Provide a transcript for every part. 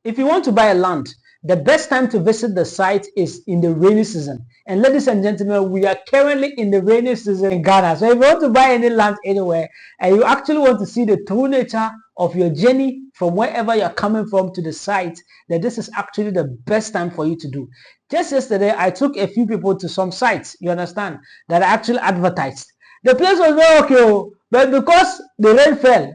if you want to buy a land, the best time to visit the site is in the rainy season. And ladies and gentlemen, we are currently in the rainy season in Ghana. So if you want to buy any land anywhere and you actually want to see the true nature of your journey from wherever you're coming from to the site, then this is actually the best time for you to do. Just yesterday, I took a few people to some sites, you understand, that I actually advertised. The place was very okay, but because the rain fell,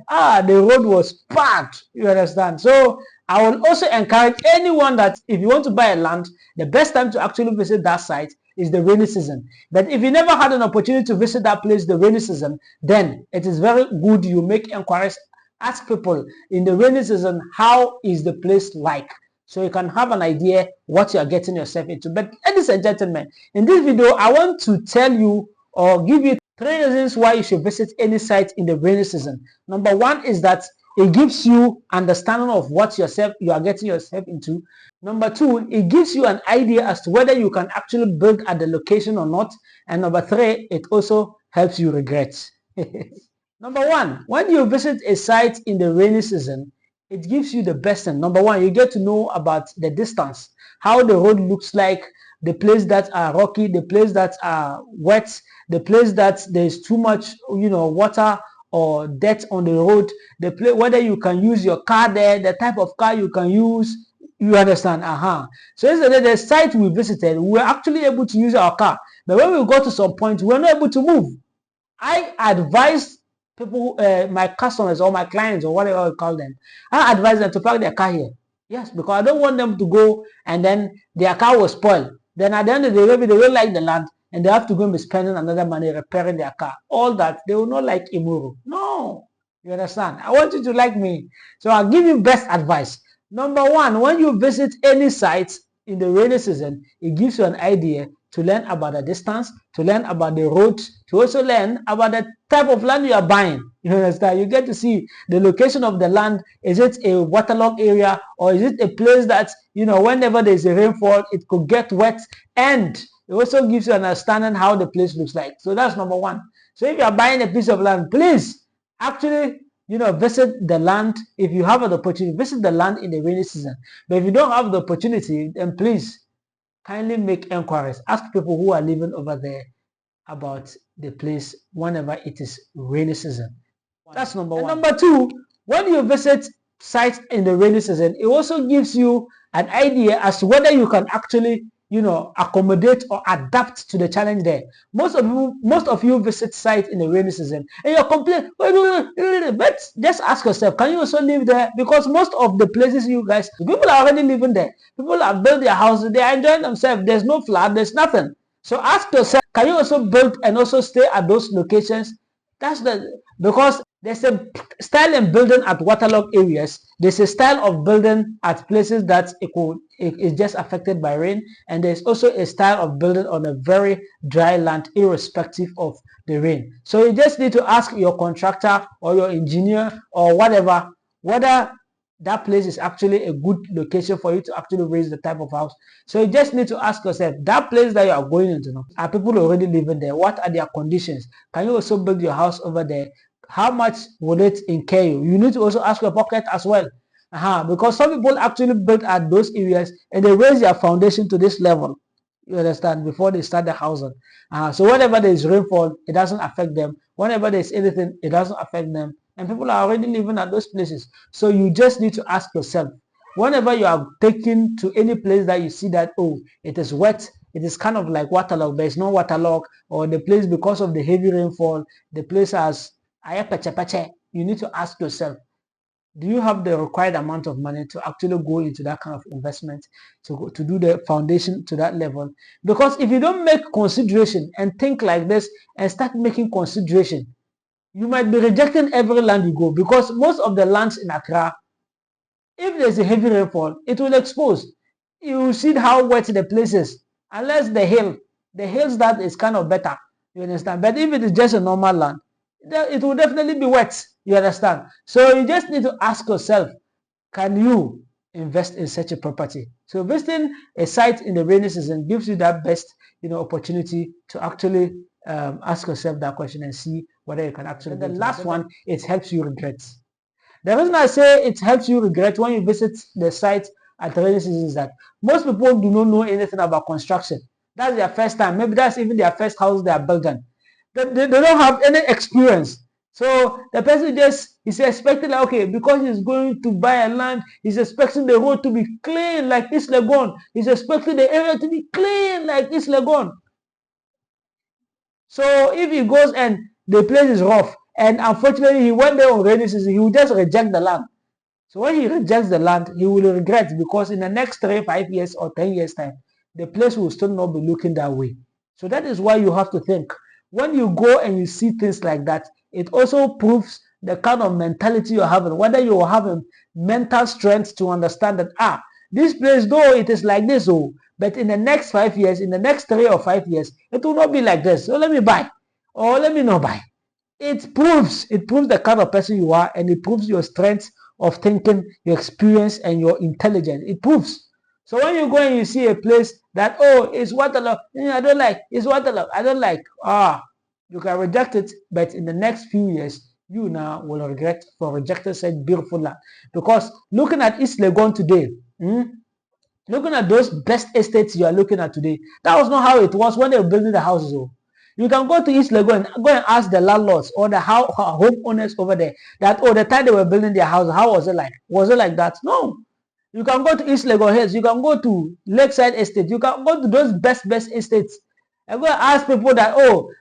the road was packed, you understand. So I will also encourage anyone that if you want to buy a land, the best time to actually visit that site is the rainy season. But if you never had an opportunity to visit that place the rainy season, then it is very good you make inquiries. Ask people in the rainy season, how is the place like? So you can have an idea what you are getting yourself into. But ladies and gentlemen, in this video, I want to tell you or give you 3 reasons why you should visit any site in the rainy season. Number 1 is that it gives you understanding of what you are getting yourself into. Number 2, it gives you an idea as to whether you can actually build at the location or not. And number 3, it also helps you regret. Number 1, when you visit a site in the rainy season, it gives you the best thing. Number 1, you get to know about the distance, how the road looks like, the place that are rocky, the place that are wet, the place that there's too much, water or dirt on the road, the place whether you can use your car there, the type of car you can use. You understand? So yesterday, the site we visited, we were actually able to use our car, but when we got to some point, we were not able to move. I advised people, my customers or my clients or whatever you call them, I advise them to park their car here. Yes, because I don't want them to go and then their car will spoil. Then at the end of the day, maybe they don't like the land and they have to go and be spending another money repairing their car. All that, they will not like Imuru. No, you understand? I want you to like me. So I'll give you best advice. Number 1, when you visit any site in the rainy season, it gives you an idea to learn about the distance, to learn about the roads, to also learn about the type of land you are buying. You understand? You get to see the location of the land. Is it a waterlogged area or is it a place that, whenever there's a rainfall, it could get wet? And it also gives you an understanding how the place looks like. So that's number 1. So if you are buying a piece of land, please actually, visit the land. If you have an opportunity, visit the land in the rainy season. But if you don't have the opportunity, then please kindly make inquiries. Ask people who are living over there about the place whenever it is rainy season. That's number 1. And number 2, when you visit sites in the rainy season, it also gives you an idea as to whether you can actually, accommodate or adapt to the challenge there. Most of you visit sites in the rainy season and you're complaining, but just ask yourself, can you also live there? Because most of the places people are already living there. People have built their houses, they are enjoying themselves. There's no flood, there's nothing. So ask yourself, can you also build and also stay at those locations? Because there's a style in building at waterlogged areas. There's a style of building at places that it is just affected by rain, and there's also a style of building on a very dry land, irrespective of the rain. So you just need to ask your contractor or your engineer or whatever whether that place is actually a good location for you to actually raise the type of house. So you just need to ask yourself, that place that you are going into now, are people already living there? What are their conditions? Can you also build your house over there? How much will it incur you? You need to also ask your pocket as well. Because some people actually build at those areas and they raise their foundation to this level. You understand? Before they start the housing. So whenever there is rainfall, it doesn't affect them. Whenever there is anything, it doesn't affect them. And people are already living at those places. So you just need to ask yourself, whenever you are taken to any place that you see that, it is wet, it is kind of like waterlogged, there is no waterlogged, or the place, because of the heavy rainfall, the place has you need to ask yourself, do you have the required amount of money to actually go into that kind of investment, to do the foundation to that level? Because if you don't make consideration and think like this and start making consideration, you might be rejecting every land you go, because most of the lands in Accra, if there's a heavy rainfall, it will expose. You will see how wet the place is, unless the hills that is kind of better, you understand. But if it is just a normal land, it will definitely be wet, you understand. So you just need to ask yourself, can you invest in such a property? So visiting a site in the rainy season gives you that best opportunity to actually ask yourself that question and see whether you can actually. And the last one, it helps you regret. The reason I say it helps you regret when you visit the site at the rainy season is that most people do not know anything about construction. That's their first time. Maybe that's even their first house they are building. They don't have any experience. So the person just is expecting, like, okay, because he's going to buy a land, he's expecting the road to be clean like East Legon. He's expecting the area to be clean like East Legon. So if he goes and the place is rough, and unfortunately he went there on rainy season, he will just reject the land. So when he rejects the land, he will regret, because in the next 3, 5 years or 10 years time, the place will still not be looking that way. So that is why you have to think. When you go and you see things like that, it also proves the kind of mentality you're having, whether you're having mental strength to understand that, this place, though it is like this, but in the next 5 years, in the next 3 or 5 years, it will not be like this. So let me buy, or let me not buy. It proves the kind of person you are, and it proves your strength of thinking, your experience, and your intelligence. It proves. So when you go and you see a place that, it's waterlogged, I don't like, it's waterlogged, I don't like, you can reject it, but in the next few years, you now will regret for rejecting such beautiful land. Because looking at East Legon today, looking at those best estates you are looking at today, that was not how it was when they were building the houses. You can go to East Legon and go and ask the landlords or the homeowners over there that, the time they were building their house, how was it like? Was it like that? No. You can go to East Legon Hills, you can go to Lakeside Estate, you can go to those best estates and go and ask people that,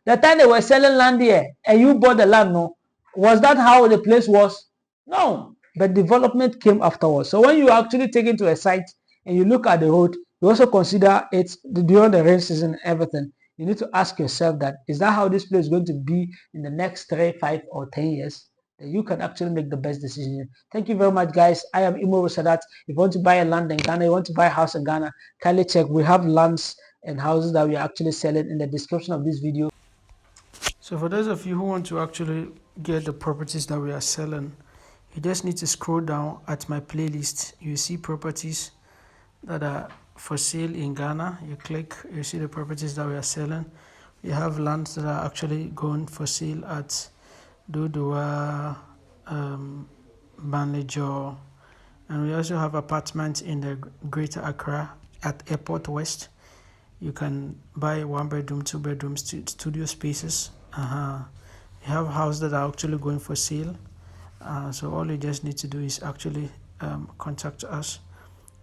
the time they were selling land here and you bought the land, no? Was that how the place was? No. But development came afterwards. So when you actually take it to a site and you look at the road, you also consider it during the rain season and everything. You need to ask yourself that, is that how this place is going to be in the next 3, 5, or 10 years? Then you can actually make the best decision. Thank you very much, guys. I am Imo Sadat. If you want to buy a land in Ghana, you want to buy a house in Ghana, kindly check. We have lands and houses that we are actually selling in the description of this video. So for those of you who want to actually get the properties that we are selling, you just need to scroll down at my playlist. You see properties that are for sale in Ghana. You click, you see the properties that we are selling. We have lands that are actually going for sale at Dodowa, MALEJOR, and we also have apartments in the Greater Accra at Airport West. You can buy 1 bedroom, 2 bedrooms, studio spaces. We have houses that are actually going for sale. So all you just need to do is actually contact us.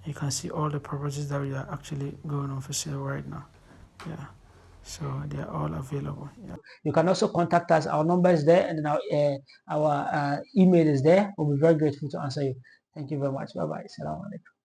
You can see all the properties that we are actually going on for sale right now. Yeah, so they are all available. Yeah. You can also contact us. Our number is there, and our email is there. We'll be very grateful to answer you. Thank you very much. Bye bye. Assalamu alaikum.